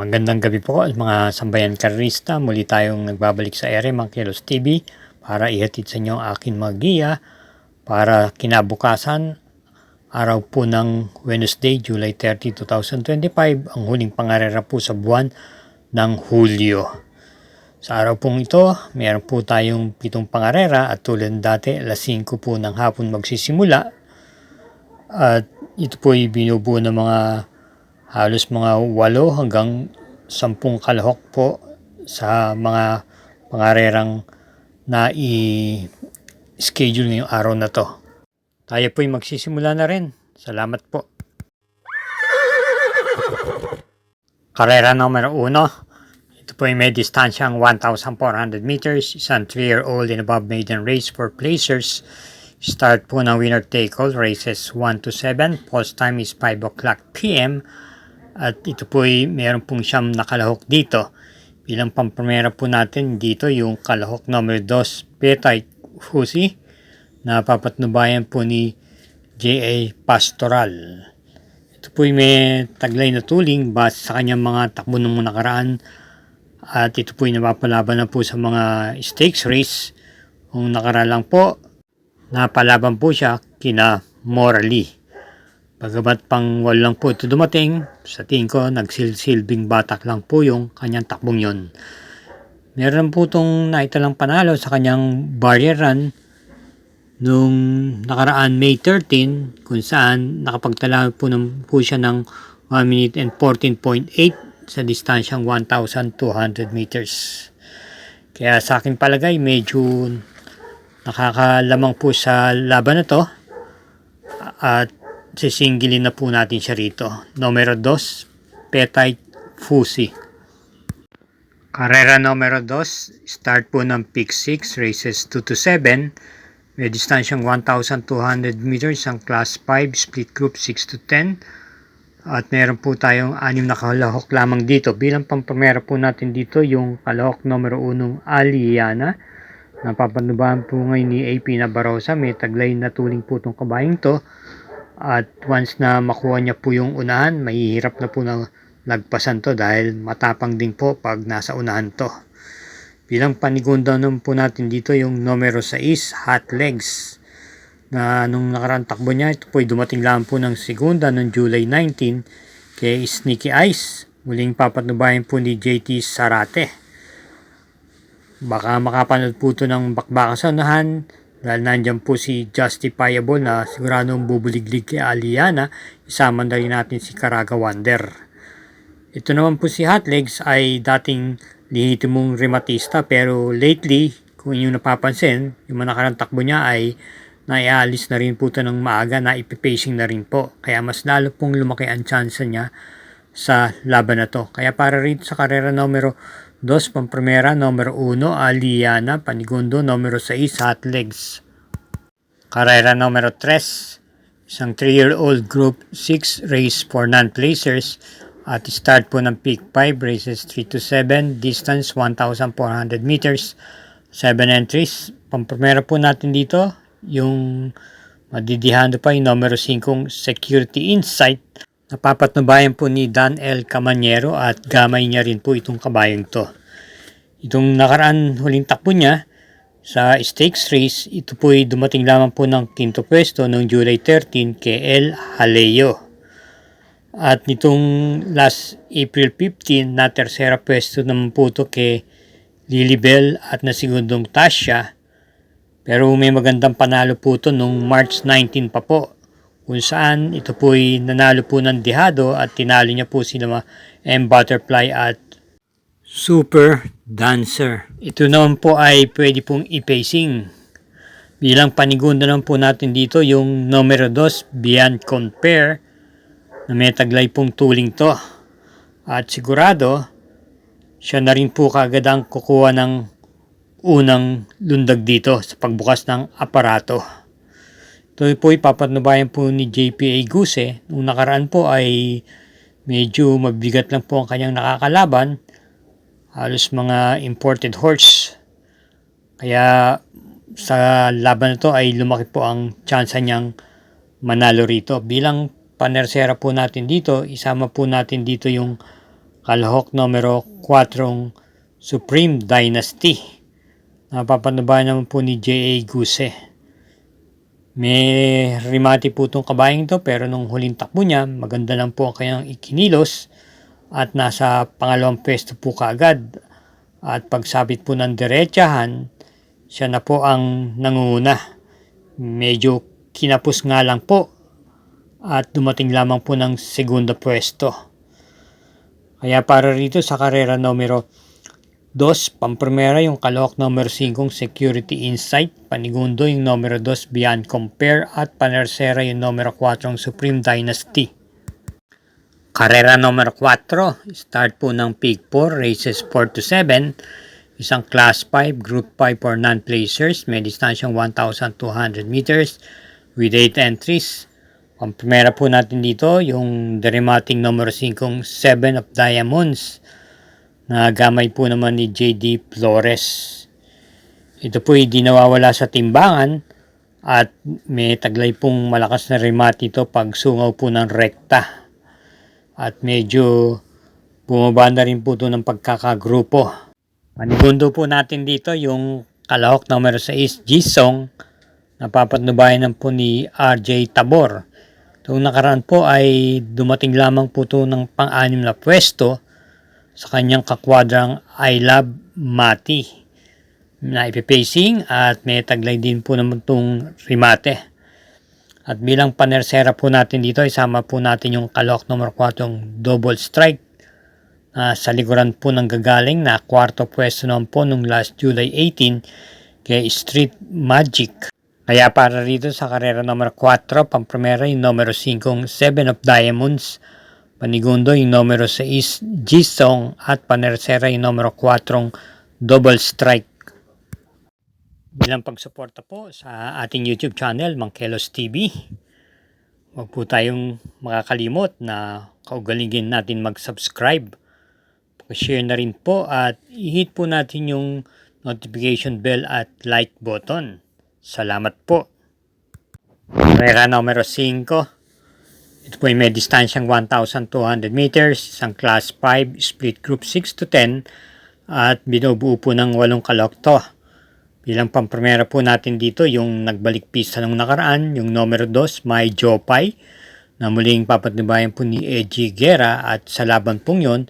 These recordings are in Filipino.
Magandang gabi po mga sambayan karista. Muli tayong nagbabalik sa ere Mang Kilos TV para ihatid sa inyo ang aking mga giya para kinabukasan, araw po ng Wednesday, July 30, 2025, ang huling pangarera po sa buwan ng Hulyo. Sa araw pong ito, meron po tayong 7 pangarera at tulad dati, alas 5 po ng hapon magsisimula. At ito po ay binubuo ng mga halos mga 8 hanggang 10 kalahok po sa mga pangarerang na i-schedule ngayong araw na to. Tayo po ay magsisimula na rin. Salamat po. Karera numero 1. Ito po ay may distansyang 1,400 meters. Isang 3-year-old and above maiden race for placers. Start po ng winner take all races 1 to 7. Post time is 5 o'clock p.m. At ito po ay meron pong siyam nakalahok dito. Bilang pampamera po natin dito yung kalahok number 2, Petite Fusi, na papatnubayan po ni J.A. Pastoral. Ito po ay may taglay na tuling base sa kanyang mga takbo ng mga nakaraan. At ito po ay napapalaban na po sa mga stakes race. Kung nakaraan lang po, napalaban po siya kina Morally. Bagamat pang lang po ito dumating, sa tingin ko nagsilbing batak lang po yung kanyang takbong yon. Meron po itong naitalang panalo sa kanyang barrier run nung nakaraan May 13, kung saan nakapagtala po siya ng 1 minute and 14.8 sa distansyang 1,200 meters. Kaya sa akin palagay medyo nakakalamang po sa laban na to at sisingilin na po natin siya rito. Numero 2, Petite Fusi. Karera numero 2, start po ng Peak 6, races 2 to 7. May distansyang 1,200 meters ang Class 5, split group 6 to 10. At meron po tayong 6 na kalahok lamang dito. Bilang pampamera po natin dito yung kalahok numero 1, Aliana. Napapanubahan po ngayon ni AP Nabarosa. May taglay na tuling po itong kabayang to. At once na makuha niya po yung unahan, mahihirap na po na lagpasan to dahil matapang din po pag nasa unahan to. Bilang panigunda naman po natin dito yung numero 6, Hot Legs, na nung nakarang takbo niya, ito po ay dumating lang po ng segunda noong July 19 kay Sneaky Eyes. Muling papatnubayan po ni JT Sarate. Baka makapanood po ito ng bakbaka sa unahan dahil nandyan po si Justifiable na siguradong bubuliglig kay Aliana. Isama na rin natin si Caraga Wonder. Ito naman po si Hot Legs ay dating lehitimong rematista pero lately, kung inyong napapansin, yung nakarang takbo niya ay naialis na rin po ito ng maaga, na ipipacing na rin po. Kaya mas lalo pong lumaki ang chance niya sa laban na to. Kaya para rin sa karera numero 2, pamprimera, numero 1, Aliana, panigundo, numero 6, Hot Legs. Karera numero 3, isang 3-year-old group 6 race for non-placers at start po ng Peak 5, races 3 to 7, distance 1,400 meters, 7 entries. Pamprimera po natin dito, yung madidihando pa yung numero 5, Security Insight. Napapatnubayan po ni Dan L. Camanyero at gamay niya rin po itong kabayang to. Itong nakaraan huling takbo niya sa stakes race, ito po ay dumating lamang po ng 5th pwesto noong July 13 kay El Haleo. At nitong last April 15 na tersera pwesto naman po ito kay Lilibel at na segundong Tasha. Pero may magandang panalo po ito noong March 19 pa po, kung saan ito po ay nanalo po ng dihado at tinalo niya po sila M. Butterfly at Super Dancer. Ito naman po ay pwede pong i-pacing. Bilang panigunda naman po natin dito yung numero 2, Beyond Compare, na may taglay pong tuling to. At sigurado, siya na rin po kaagad ang kukuha ng unang lundag dito sa pagbukas ng aparato. Ito po ipapatnubayan po ni JPA Guse. Nung nakaraan po ay medyo mabigat lang po ang kanyang nakakalaban. Halos mga imported horse. Kaya sa laban na to ay lumaki po ang tsansa niyang manalo rito. Bilang panersera po natin dito, isama po natin dito yung kalahok numero 4 Supreme Dynasty. Napapanabayan naman po ni J.A. Guse. May remati po itong kabayang to, pero nung huling takbo niya, maganda lang po ang kanyang ikinilos at nasa pangalawang pwesto po kaagad. At pagsabit po ng diretsahan, siya na po ang nangunguna. Medyo kinapos nga lang po at dumating lamang po ng segunda pwesto. Kaya para rito sa karera numero 2, pamprimera yung kalahok numero 5 Security Insight, panigundo yung numero 2 Beyond Compare at panersera yung numero 4 Supreme Dynasty. Karera numero 4, start po ng Peak 4, races 4 to 7, isang Class 5, Group 5 for non-placers, may distansyang 1,200 meters with 8 entries. Pamprimera po natin dito yung dramatic numero 5, 7 of Diamonds, na gamay po naman ni J.D. Flores. Ito po hindi nawawala sa timbangan at may taglay pong malakas na remate ito pag sungaw po ng rekta. At medyo bumaba na rin po ito ng pagkakagrupo. Panigundo po natin dito yung kalahok numero 6 Jisong, napapatnubayan po ni RJ Tabor. Itong nakaraan po ay dumating lamang po ito ng pang-anim na pwesto sa kanyang kakwadrang I Love Mati na ipipacing at may taglay din po naman itong remate. At bilang panersera po natin dito, isama po natin yung kalahok numero 4 Double Strike sa likuran po ng gagaling na kwarto pwesto naman po nung last July 18 kay Street Magic. Kaya para rito sa karera numero 4, pamprimera yung numero 5 7 of Diamonds, panigundo yung numero 6 Jisong at panersera yung numero 4 Double Strike. Bilang pagsuporta po sa ating YouTube channel, Mangkelos TV, huwag po tayong makakalimot na kaugalingin natin mag-subscribe, share na rin po at i-hit po natin yung notification bell at like button. Salamat po. Karera numero 5. Ito po ay may distansyang 1,200 meters, isang Class 5, split group 6 to 10 at binubuo po ng 8 kalahok to. Bilang pamprimera po natin dito yung nagbalik pista nung nakaraan, yung numero 2, May Jopay, na muling papatnubayan po ni Edgy Guerra at sa laban pong yun,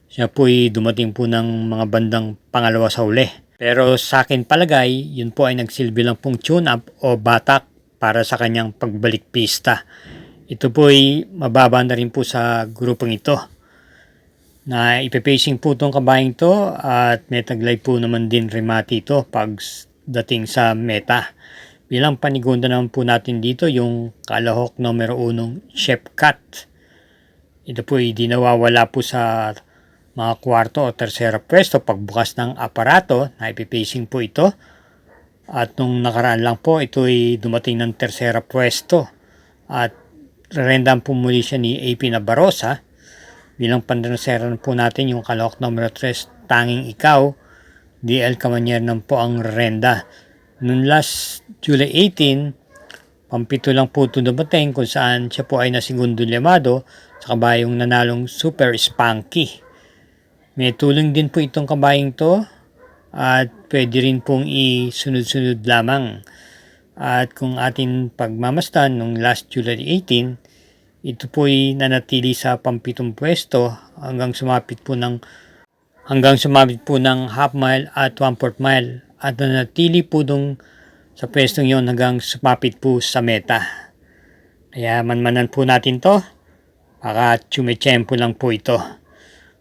siya po ay dumating po ng mga bandang pangalawa sa uli. Pero sa akin palagay, yun po ay nagsilbi lang pong tune-up o batak para sa kanyang pagbalik pista. Ito po ay mababa na rin po sa grupong ito. Na ipipacing po itong kabayang to at may taglay po naman din remate ito pag dating sa meta. Bilang panigunda naman po natin dito yung kalahok numero 1 Chef Cat. Ito po ay di nawawala po sa mga kwarto o tersera pwesto pagbukas ng aparato na ipipacing po ito. At nung nakaraan lang po ito ay dumating ng tersera pwesto at rendan po muli siya ni AP Nabarosa. Bilang pandansera po natin yung kalahok numero 3, Tanging Ikaw, DL Camanyer po ang renda. Noong last July 18, pampito lang po ito dumating kung saan siya po ay nasigundo lemado sa kabayong nanalong Super Spunky. May tulong din po itong kabayong to at pwede rin pong isunod-sunod lamang. At kung atin pagmamastan noong last July 18, ito po ay nanatili sa pampitong pwesto hanggang sumapit po ng half mile at 1/4 mile at nanatili po dong sa pwestong yon hanggang sumapit po sa meta. Kaya manmanan po natin to, baka tsumechempo lang po ito.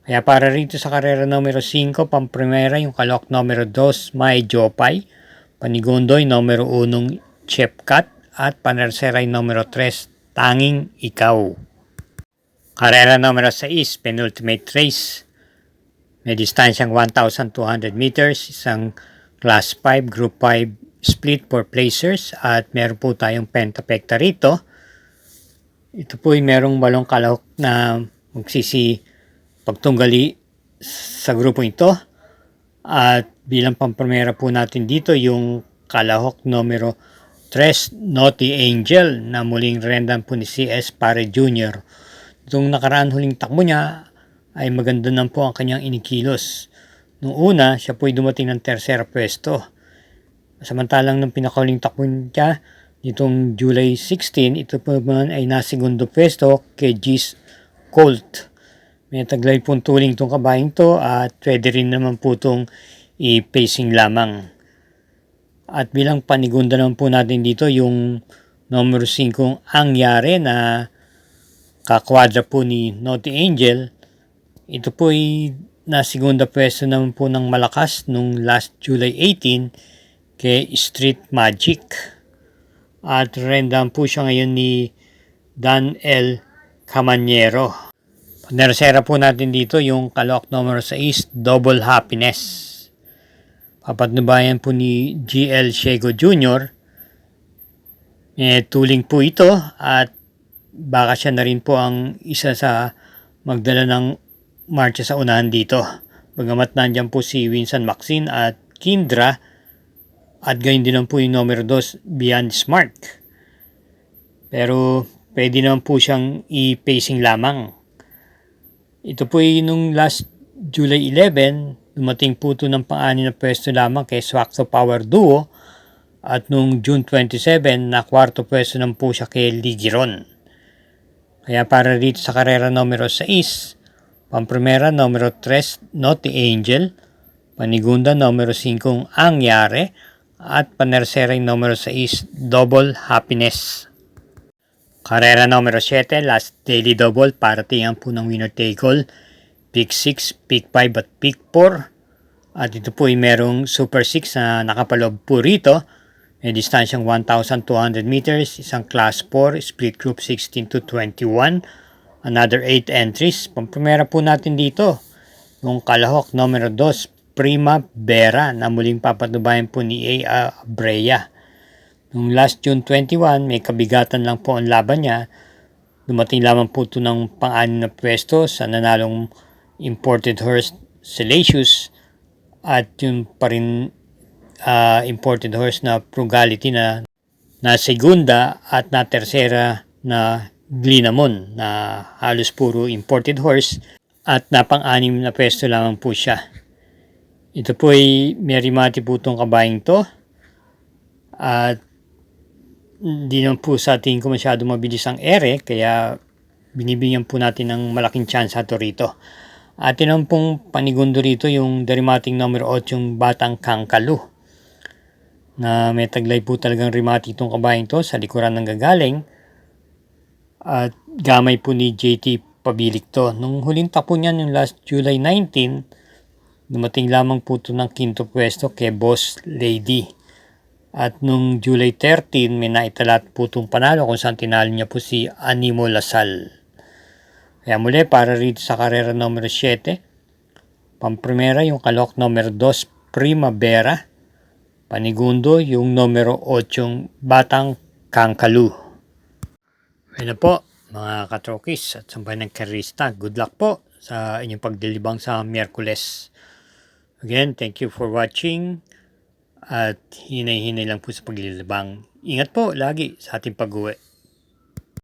Kaya para rito sa karera numero 5, pamprimera yung kalahok numero 2 May Jopay, panigundo yung numero 1 Chef Cat at panersera yung numero 3 Tanging Ikaw. Karera numero 6, penultimate race. May distansyang 1,200 meters, isang Class 5, Group 5, split for placers at meron po tayong pentapekta rito. Ito po ay merong 8 kalahok na magsisi pagtunggali sa grupo ito. At bilang pamprimera po natin dito yung kalahok numero 3, Naughty Angel, na muling rendan po ni CS Pare Jr. Itong nakaraan huling takbo niya ay maganda na po ang kanyang inikilos. Nung una, siya po ay dumating ng tercera pwesto. Samantalang ng pinakahuling takbo niya, nitong July 16, ito po naman ay nasegundo pwesto kay Gis Colt. May taglay pong tuling itong kabayang to at pwede rin naman po itong i-pacing lamang. At bilang panigunda naman po natin dito yung numero 5 Angyare na kakwadra po ni Naughty Angel. Ito po ay nasigunda pwesto naman po ng malakas nung last July 18 kay Street Magic. At rendahan po siya ngayon ni Dan L. Camanero. Panersera po natin dito yung kalok numero 6, Double Happiness. Papatnubayan po ni GL Shego Jr. Tuling po ito at baka siya na rin po ang isa sa magdala ng marcha sa unahan dito. Bagamat nandyan po si Winston Maxine at Kindra at gayon din naman po yung numero 2 Beyond Smart. Pero pwede naman po siyang i-pacing lamang. Ito po yung nung last July 11, dumating po ito ng pang-ani na pwesto lamang kay Swakto Power Duo at nung June 27, na kwarto pwesto naman po siya kay Ligiron. Kaya para dito sa karera numero 6, pamprimera numero 3 Naughty Angel, panigunda numero 5 Angyare, at panersera numero 6 Double Happiness. Karera numero 7, last daily double, paratingan po ng winner take all, pick 6, pick 5 at pick 4. At ito po ay merong super 6 na nakapaloob po rito. May distansyang 1,200 meters, isang class 4, split group 16 to 21, another 8 entries. Pamprimera po natin dito yung kalahok numero 2, Prima Vera, na muling papatubayan po ni A. Abreya. Nung last June 21, may kabigatan lang po ang laban niya. Dumating lamang po ito ng pang-anim na pwesto sa nanalong imported horse Salacious at yung pa rin imported horse na Frugality na segunda at na tersera na Glinamon na halos puro imported horse at na pang-anim na pwesto lamang po siya. Ito po ay merimati po itong kabayang to at hindi naman po sa tingin ko masyado mabilis ang ere kaya binibigyan po natin ng malaking chance ito rito. At yun pong panigundo rito yung derimating number 8 yung Batang Kangkalu na may taglay po talagang rimati itong kabayang to sa likuran ng gagaling at gamay po ni JT Pabilik to. Nung huling tapo niyan yung last July 19, dumating lamang po ito ng quinto pwesto kay Boss Lady. At nung July 13, may naitalat po itong panalo kung saan tinalo niya po si Animo Lasal. Kaya muli, para rito sa karera numero 7, pamprimera yung kalok numero 2, Primavera, panigundo yung numero 8, Batang Kangkalu. Ayun na po, mga katrokis at sampay ng karista. Good luck po sa inyong pagdilibang sa Miyerkules. Again, thank you for watching. At hinay-hinay lang po sa paglilibang. Ingat po lagi sa ating pag-uwi.